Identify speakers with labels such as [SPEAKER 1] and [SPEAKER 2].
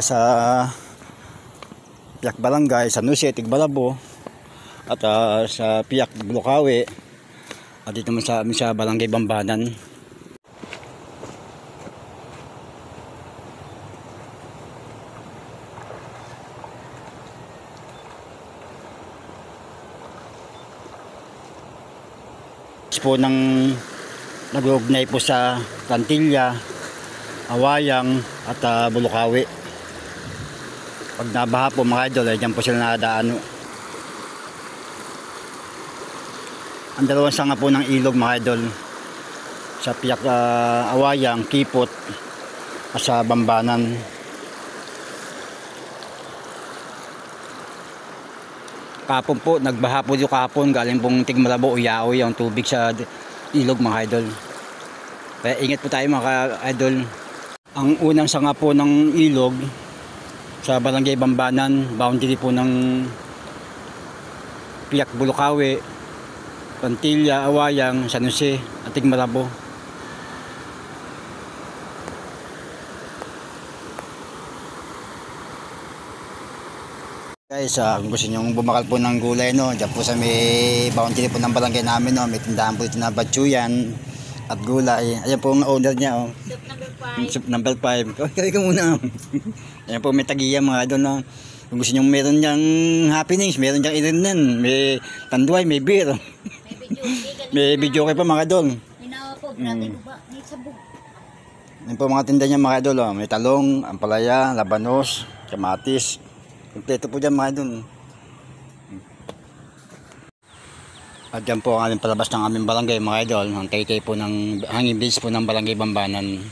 [SPEAKER 1] sa Piak Barangay, San Jose, Tigbalabo, at sa Piak Bukawi, at dito naman sa amin sa Barangay Bambanan. Po ng nag-uugnay po sa Cantilla, Awayang at Bulukawi. Pag nabaha po mga idol, ay dyan po sila nakadaan. Ang dalawang sanga po ng ilog mga idol, sa Piak Awayang, Kipot at sa Bambanan. Kapon po, nagbaha po yung kapon, galing pong Tigmalabo, Uyaoy ang tubig sa ilog mga idol. Kaya ingat po tayo mga idol. Ang unang sanga po ng ilog sa Barangay Bambanan, boundary po ng Piak Bulukawi, Cantilla, Awayang, San Jose at Tigmalabo. Guys, kung gusto nyo bumakal po ng gulay, no, dyan po sa may boundary po ng barangay namin, no, may tindahan po ito na batsuyan at gulay. Ayan po ang owner niya, oh. Soup number 5. Kaya ka muna. Ayan po, may tagiya mga idol, no. Kung gusto nyo meron dyang happenings, meron dyang irinan, may tanduay, may beer. May video kayo pa mga idol. Ayan po mga tinda niya mga idol, oh. May talong, ampalaya, labanos, kamatis. Kompleto po dyan mga idol. At dyan po ang aming palabas ng aming barangay mga idol. Ang taytay po ng hanging bridge po ng Barangay Bambanan.